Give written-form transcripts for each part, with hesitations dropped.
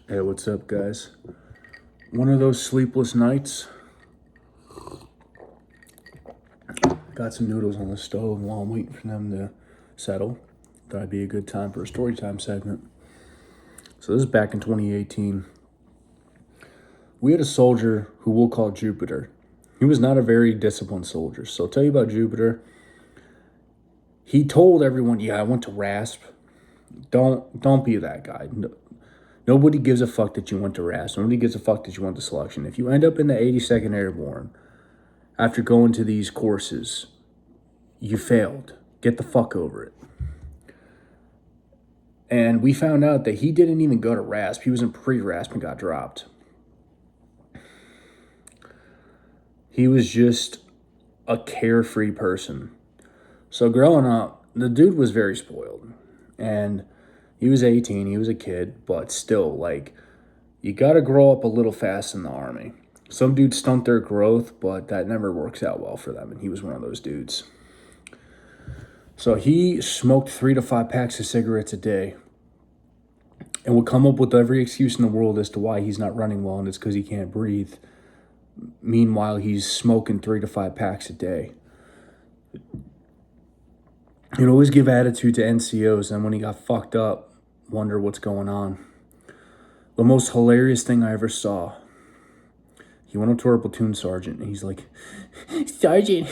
Hey, what's up, guys? One of those sleepless nights. Got some noodles on the stove while I'm waiting for them to settle. Thought it'd be a good time for a story time segment. So, this is back in 2018. We had a soldier who we'll call Jupiter. He was not a very disciplined soldier. So, I'll tell you about Jupiter. He told everyone, "Yeah, I went to RASP. Don't be that guy. Nobody gives a fuck that you went to RASP. Nobody gives a fuck that you went to selection. If you end up in the 82nd Airborne after going to these courses, you failed. Get the fuck over it." And we found out that he didn't even go to RASP. He was in pre-RASP and got dropped. He was just a carefree person. So growing up, the dude was very spoiled. And he was 18, he was a kid, but still, like, you gotta grow up a little fast in the Army. Some dudes stunt their growth, but that never works out well for them, and he was one of those dudes. So he smoked 3 to 5 packs of cigarettes a day and would come up with every excuse in the world as to why he's not running well, and it's because he can't breathe. Meanwhile, he's smoking 3 to 5 packs a day. He'd always give attitude to NCOs, and when he got fucked up, wonder what's going on. The most hilarious thing I ever saw, he went up to our platoon sergeant, and he's like, "Sergeant,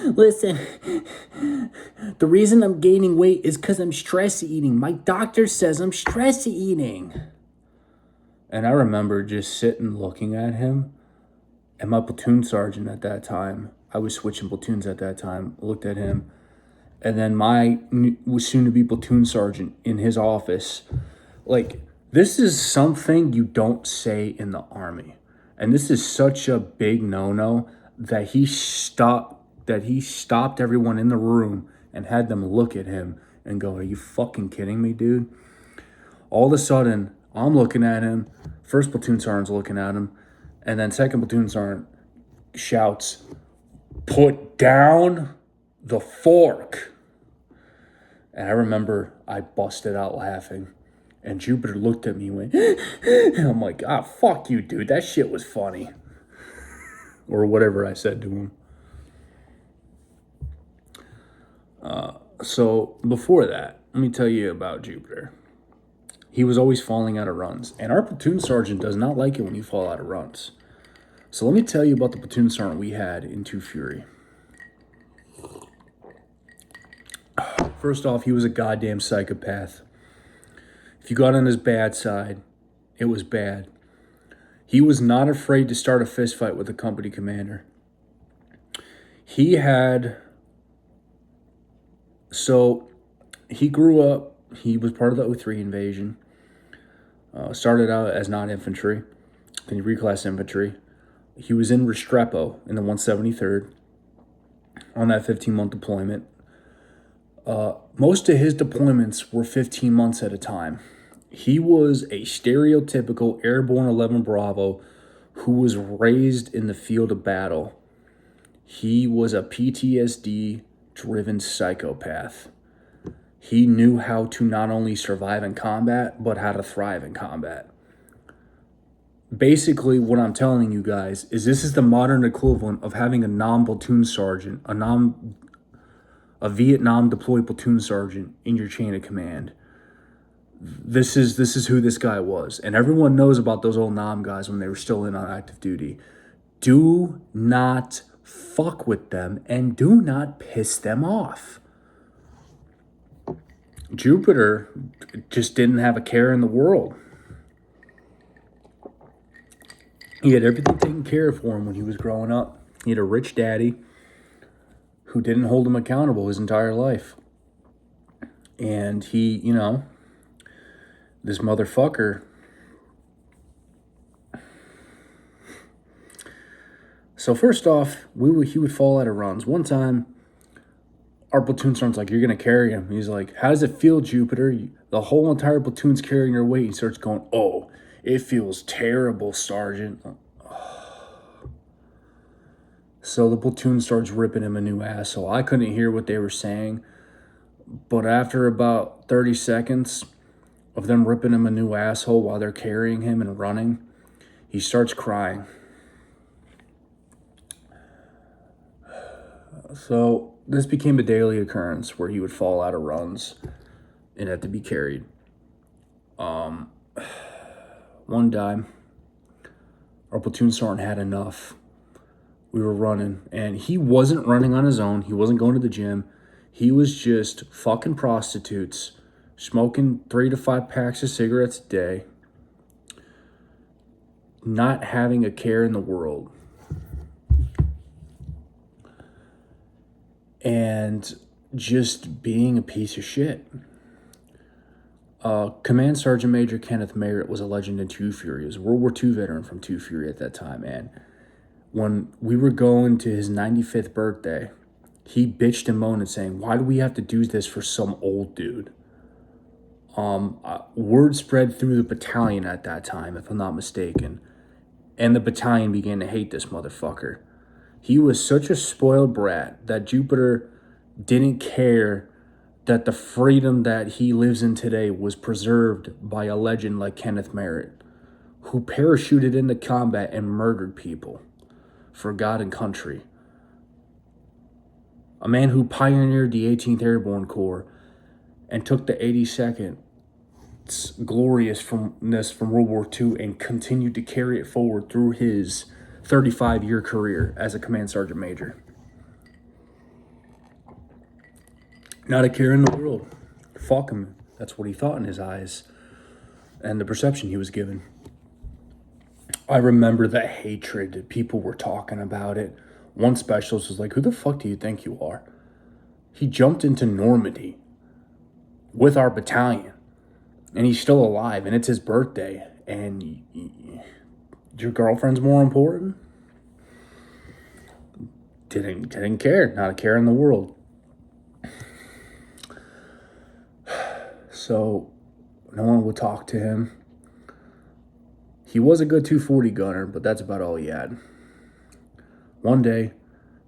listen, the reason I'm gaining weight is because I'm stress eating. My doctor says I'm stress eating." And I remember just sitting looking at him, and my platoon sergeant at that time, I was switching platoons at that time, looked at him, and then my was soon to be platoon sergeant in his office. Like, this is something you don't say in the Army. And this is such a big no-no that he stopped everyone in the room and had them look at him and go, "Are you fucking kidding me, dude?" All of a sudden, I'm looking at him, first platoon sergeant's looking at him, and then second platoon sergeant shouts, "Put down the fork." And I remember I busted out laughing. And Jupiter looked at me and went, and I'm like, "Ah, fuck you, dude. That shit was funny." Or whatever I said to him. So before that, let me tell you about Jupiter. He was always falling out of runs. And our platoon sergeant does not like it when you fall out of runs. So let me tell you about the platoon sergeant we had in Two Fury. First off, he was a goddamn psychopath. If you got on his bad side, it was bad. He was not afraid to start a fist fight with the company commander. He grew up, he was part of the 03 invasion. Started out as non-infantry, then he reclassed infantry. He was in Restrepo in the 173rd on that 15-month deployment. Most of his deployments were 15 months at a time. He was a stereotypical Airborne 11 Bravo who was raised in the field of battle. He was a PTSD-driven psychopath. He knew how to not only survive in combat, but how to thrive in combat. Basically, what I'm telling you guys is this is the modern equivalent of having a non-platoon sergeant, a Vietnam deployed platoon sergeant in your chain of command. This is who this guy was. And everyone knows about those old NOM guys when they were still in on active duty. Do not fuck with them and do not piss them off. Jupiter just didn't have a care in the world. He had everything taken care of for him when he was growing up. He had a rich daddy who didn't hold him accountable his entire life. And he, this motherfucker. So first off, he would fall out of runs. One time, our platoon sergeant's like, "You're going to carry him." He's like, "How does it feel, Jupiter?" The whole entire platoon's carrying your weight. He starts going, "Oh, it feels terrible, Sergeant." So the platoon starts ripping him a new asshole. I couldn't hear what they were saying. But after about 30 seconds, of them ripping him a new asshole while they're carrying him and running, he starts crying. So this became a daily occurrence where he would fall out of runs and have to be carried. One time, our platoon sergeant had enough. We were running, and he wasn't running on his own. He wasn't going to the gym. He was just fucking prostitutes, smoking 3 to 5 packs of cigarettes a day, not having a care in the world. And just being a piece of shit. Command Sergeant Major Kenneth Merritt was a legend in Two Fury. He was a World War II veteran from Two Fury at that time, and when we were going to his 95th birthday, he bitched and moaned and saying, why do we have to do this for some old dude? Word spread through the battalion at that time, if I'm not mistaken, and the battalion began to hate this motherfucker. He was such a spoiled brat that Jupiter didn't care that the freedom that he lives in today was preserved by a legend like Kenneth Merritt, who parachuted into combat and murdered people for God and country. A man who pioneered the 18th Airborne Corps and took the 82nd gloriousness from World War II and continued to carry it forward through his 35-year career as a Command Sergeant Major. Not a care in the world. Fuck him. That's what he thought in his eyes and the perception he was given. I remember the hatred that people were talking about it. One specialist was like, who the fuck do you think you are? He jumped into Normandy with our battalion, and he's still alive, and it's his birthday, and your girlfriend's more important? Didn't care. Not a care in the world. So no one would talk to him. He was a good 240 gunner, but that's about all he had. One day,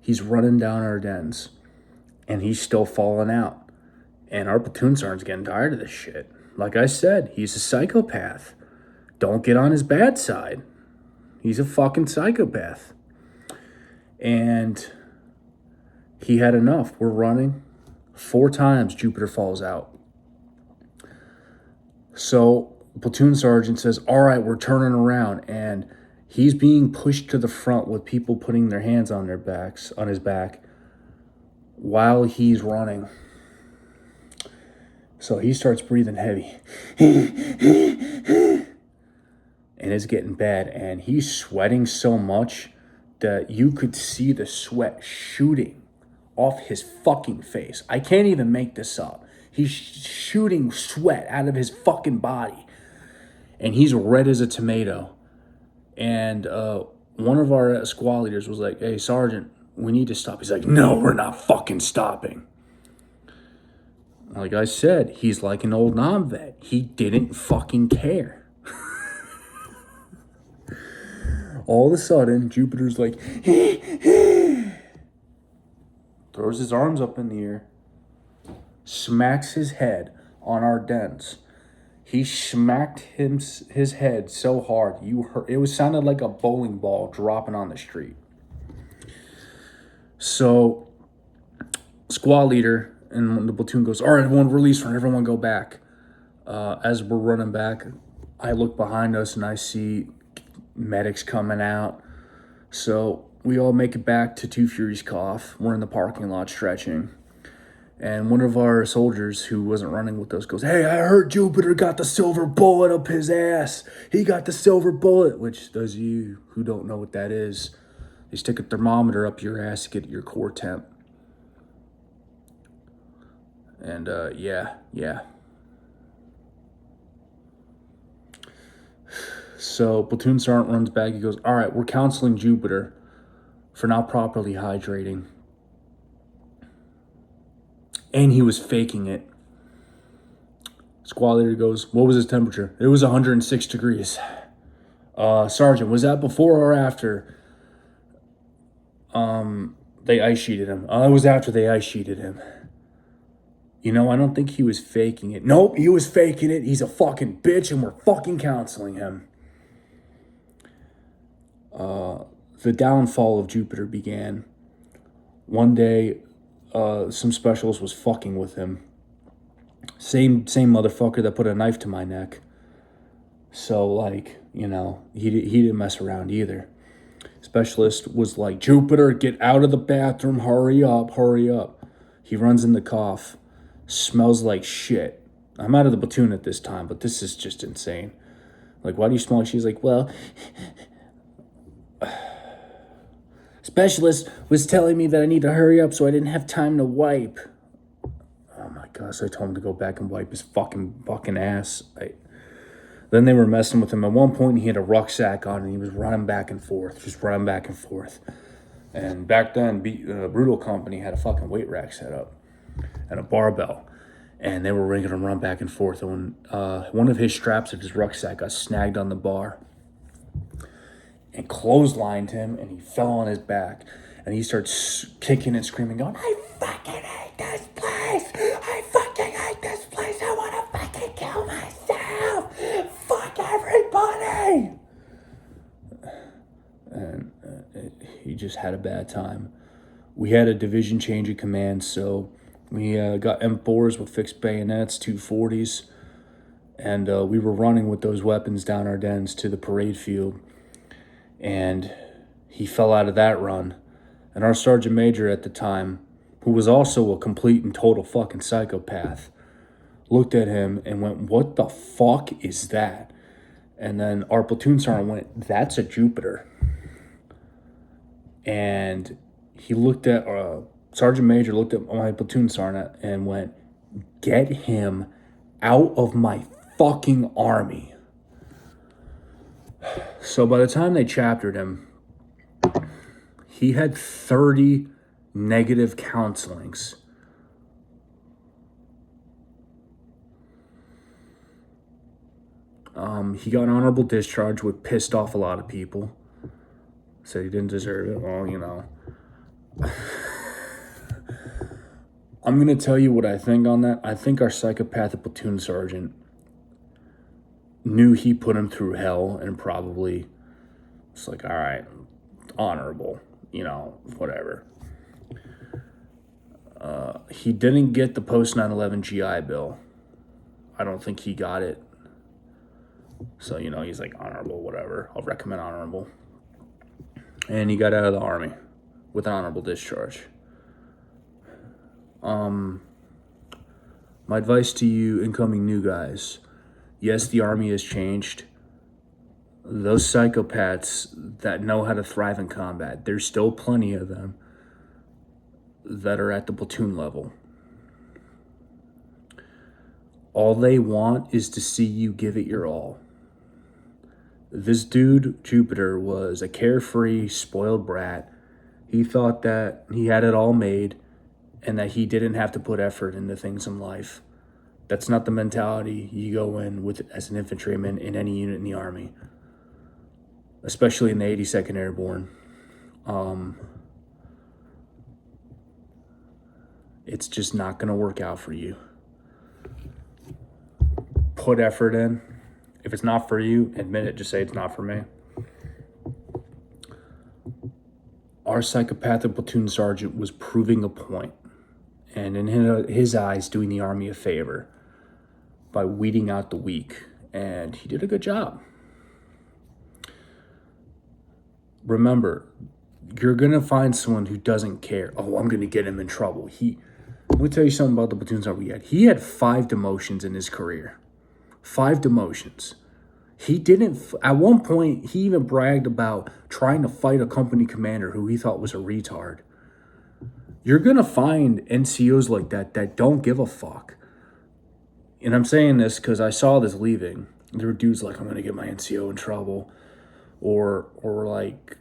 he's running down our dens, and he's still falling out. And our platoon sergeant's getting tired of this shit. Like I said, he's a psychopath. Don't get on his bad side. He's a fucking psychopath. And he had enough. We're running. 4 times Jupiter falls out. So platoon sergeant says, all right, we're turning around. And he's being pushed to the front with people putting their hands on his back while he's running. So he starts breathing heavy. And it's getting bad. And he's sweating so much that you could see the sweat shooting off his fucking face. I can't even make this up. He's shooting sweat out of his fucking body. And he's red as a tomato. And one of our squad leaders was like, hey, Sergeant, we need to stop. He's like, no, we're not fucking stopping. Like I said, he's like an old non-vet. He didn't fucking care. All of a sudden, Jupiter's like, throws his arms up in the air, smacks his head on our dents. He smacked his head so hard, sounded like a bowling ball dropping on the street. So, squad leader and when the platoon goes, all right, everyone release front, everyone go back. As we're running back, I look behind us and I see medics coming out. So we all make it back to Two Fury's Cough. We're in the parking lot stretching. And one of our soldiers who wasn't running with us goes, hey, I heard Jupiter got the silver bullet up his ass. He got the silver bullet, which those of you who don't know what that is, they stick a thermometer up your ass to get your core temp. And yeah. So platoon sergeant runs back. He goes, all right, we're counseling Jupiter for not properly hydrating. And he was faking it. Squad leader goes, what was his temperature? It was 106 degrees. Sergeant, was that before or after they ice sheeted him? It was after they ice sheeted him. You know, I don't think he was faking it. Nope, he was faking it. He's a fucking bitch and we're fucking counseling him. The downfall of Jupiter began. One day, some specialist was fucking with him. Same motherfucker that put a knife to my neck. So, like, you know, he didn't mess around either. Specialist was like, Jupiter, get out of the bathroom, hurry up, hurry up. He runs in the cough. Smells like shit. I'm out of the platoon at this time, but this is just insane. Like, why do you smell like? She's like, well, specialist was telling me that I need to hurry up so I didn't have time to wipe. Oh my gosh, I told him to go back and wipe his fucking ass. Then they were messing with him. At one point, he had a rucksack on and he was running back and forth, just running back and forth. And back then, Brutal Company had a fucking weight rack set up and a barbell. And they were making him run back and forth. And when one of his straps of his rucksack got snagged on the bar and clotheslined him, and he fell on his back. And he starts kicking and screaming, going, I fucking hate this place! I fucking hate this place! I want to fucking kill myself! Fuck everybody! And he just had a bad time. We had a division change of command, so we got M4s with fixed bayonets, 240s, and we were running with those weapons down our dens to the parade field. And he fell out of that run. And our sergeant major at the time, who was also a complete and total fucking psychopath, looked at him and went, what the fuck is that? And then our platoon sergeant went, that's a Jupiter. And he looked at, Sergeant Major looked at my platoon sergeant and went, get him out of my fucking army. So by the time they chaptered him, he had 30 negative counselings. He got an honorable discharge, which pissed off a lot of people. Said he didn't deserve it. Well, you know. I'm going to tell you what I think on that. I think our psychopathic platoon sergeant knew he put him through hell and probably was like, all right, honorable, you know, whatever. He didn't get the post 9/11 GI Bill. I don't think he got it. So, you know, he's like, honorable, whatever. I'll recommend honorable. And he got out of the army with an honorable discharge. My advice to you incoming new guys, yes, the army has changed. Those psychopaths that know how to thrive in combat, there's still plenty of them that are at the platoon level. All they want is to see you give it your all. This dude, Jupiter, was a carefree, spoiled brat. He thought that he had it all made and that he didn't have to put effort into things in life. That's not the mentality you go in with as an infantryman in any unit in the Army, especially in the 82nd Airborne. It's just not going to work out for you. Put effort in. If it's not for you, admit it. Just say it's not for me. Our psychopathic platoon sergeant was proving a point, and in his eyes, doing the Army a favor by weeding out the weak, and he did a good job. Remember, you're going to find someone who doesn't care. Oh, I'm going to get him in trouble. Let me tell you something about the platoon sergeant we had. He had 5 demotions in his career. 5 demotions. He didn't, at one point, he even bragged about trying to fight a company commander who he thought was a retard. You're going to find NCOs like that don't give a fuck. And I'm saying this because I saw this leaving. There were dudes like, I'm going to get my NCO in trouble. Or like,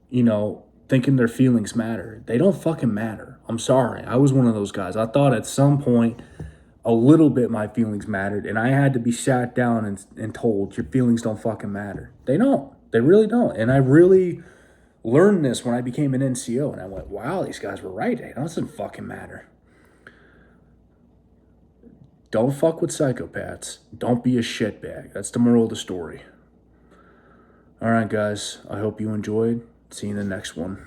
you know, thinking their feelings matter. They don't fucking matter. I'm sorry. I was one of those guys. I thought at some point a little bit my feelings mattered, and I had to be sat down and told your feelings don't fucking matter. They don't. They really don't. And I really learned this when I became an NCO, and I went, wow, these guys were right. It doesn't fucking matter. Don't fuck with psychopaths. Don't be a shitbag. That's the moral of the story. All right, guys. I hope you enjoyed. See you in the next one.